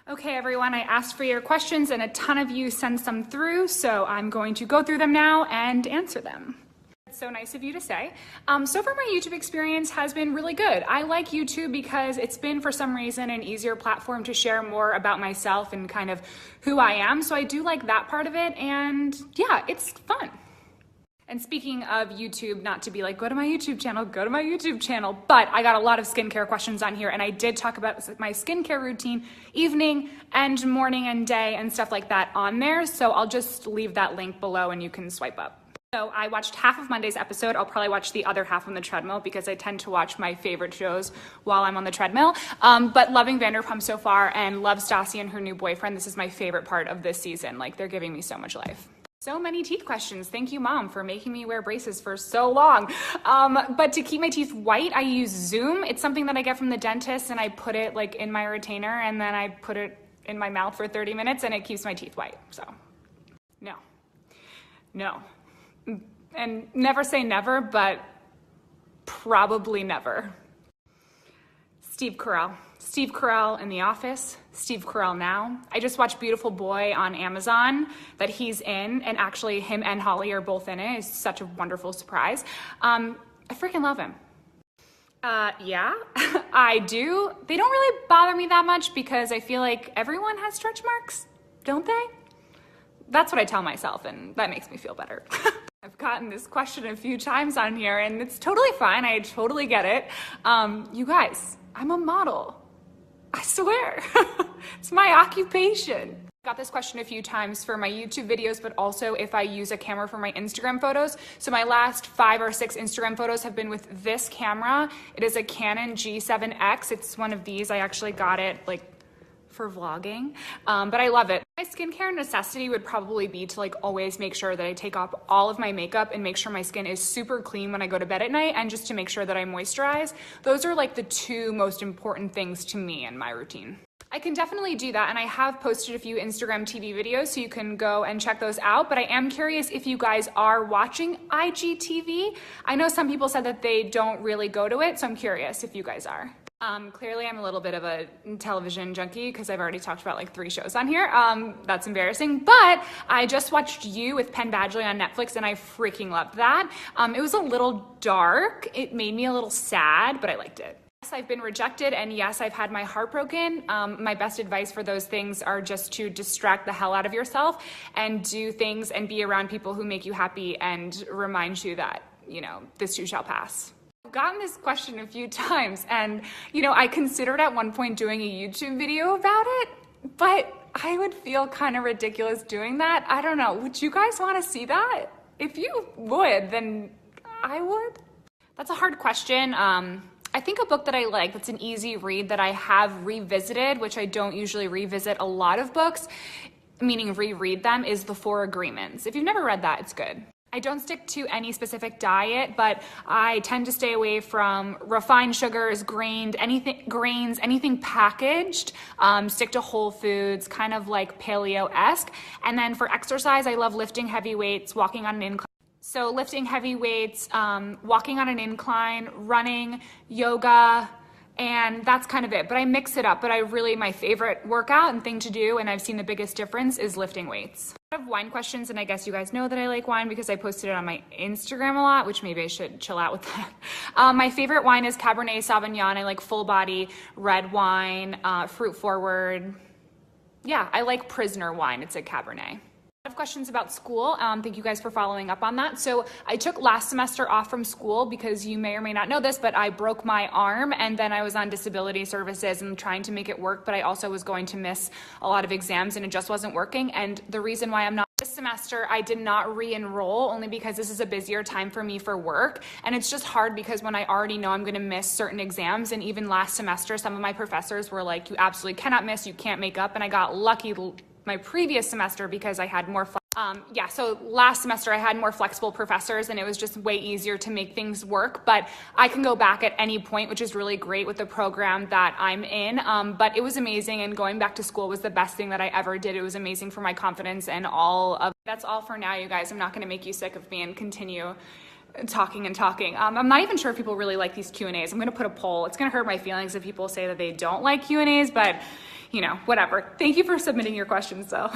Okay, everyone, I asked for your questions and a ton of you sent some through, so I'm going to go through them now and answer them. It's so nice of you to say. So far my YouTube experience has been really good. I like YouTube because it's been, for some reason, an easier platform to share more about myself and kind of who I am. So I do like that part of it, and yeah, it's fun. And speaking of YouTube, not to be like, go to my YouTube channel, but I got a lot of skincare questions on here, and I did talk about my skincare routine, evening and morning and day and stuff like that on there. So I'll just leave that link below and you can swipe up. So I watched half of Monday's episode. I'll probably watch the other half on the treadmill because I tend to watch my favorite shows while I'm on the treadmill. But loving Vanderpump so far and love Stassi and her new boyfriend. This is my favorite part of this season. Like, they're giving me so much life. So many teeth questions. Thank you, Mom, for making me wear braces for so long. But to keep my teeth white, I use Zoom. It's something that I get from the dentist, and I put it like in my retainer, and then I put it in my mouth for 30 minutes, and it keeps my teeth white. So, no. And never say never, but probably never. Steve Carell in The Office, Steve Carell now. I just watched Beautiful Boy on Amazon that he's in, and actually him and Holly are both in it. It's such a wonderful surprise. I freaking love him. Yeah, I do. They don't really bother me that much because I feel like everyone has stretch marks, don't they? That's what I tell myself, and that makes me feel better. I've gotten this question a few times on here, and it's totally fine. I totally get it. You guys, I'm a model. I swear. It's my occupation. I got this question a few times for my YouTube videos, but also if I use a camera for my Instagram photos. So my last 5 or 6 Instagram photos have been with this camera. It is a Canon G7X. It's one of these. I actually got it like for vlogging, but I love it. My skincare necessity would probably be to like always make sure that I take off all of my makeup and make sure my skin is super clean when I go to bed at night, and just to make sure that I moisturize. Those are like the 2 most important things to me in my routine. I can definitely do that, and I have posted a few Instagram TV videos, so you can go and check those out, but I am curious if you guys are watching IGTV. I know some people said that they don't really go to it, so I'm curious if you guys are. Clearly I'm a little bit of a television junkie because I've already talked about like 3 shows on here. That's embarrassing, but I just watched You with Penn Badgley on Netflix, and I freaking loved that. It was a little dark. It made me a little sad, but I liked it. Yes, I've been rejected, and yes, I've had my heart broken. My best advice for those things are just to distract the hell out of yourself and do things and be around people who make you happy and remind you that, you know, this too shall pass. I've gotten this question a few times, and you know, I considered at one point doing a YouTube video about it, but I would feel kind of ridiculous doing that. I don't know. Would you guys want to see that? If you would, then I would. That's a hard question. I think a book that I like that's an easy read that I have revisited, which I don't usually revisit a lot of books, meaning reread them, is The 4 Agreements. If you've never read that, it's good. I don't stick to any specific diet, but I tend to stay away from refined sugars, grains, anything packaged. Stick to whole foods, kind of like paleo-esque. And then for exercise, I love lifting heavy weights, walking on an incline. So lifting heavy weights, walking on an incline, running, yoga, and that's kind of it. But I mix it up. But my favorite workout and thing to do, and I've seen the biggest difference, is lifting weights. I have wine questions, and I guess you guys know that I like wine because I posted it on my Instagram a lot, which maybe I should chill out with that. My favorite wine is Cabernet Sauvignon. I like full body red wine, fruit forward. Yeah, I like Prisoner wine. It's a Cabernet. A lot of questions about school. Thank you guys for following up on that. So I took last semester off from school because you may or may not know this, but I broke my arm, and then I was on disability services and trying to make it work, but I also was going to miss a lot of exams, and it just wasn't working. And the reason why I'm not this semester, I did not re-enroll only because this is a busier time for me for work. And it's just hard because when I already know I'm going to miss certain exams, and even last semester, some of my professors were like, you absolutely cannot miss, you can't make up. And I got lucky my previous semester because I had more so last semester I had more flexible professors, and it was just way easier to make things work. But I can go back at any point, which is really great with the program that I'm in. But it was amazing, and going back to school was the best thing that I ever did. It was amazing for my confidence and all of that's all for now, you guys. I'm not going to make you sick of me and continue talking and talking. I'm not even sure if people really like these Q&As. I'm going to put a poll. It's going to hurt my feelings if people say that they don't like Q&As, but whatever. Thank you for submitting your questions though.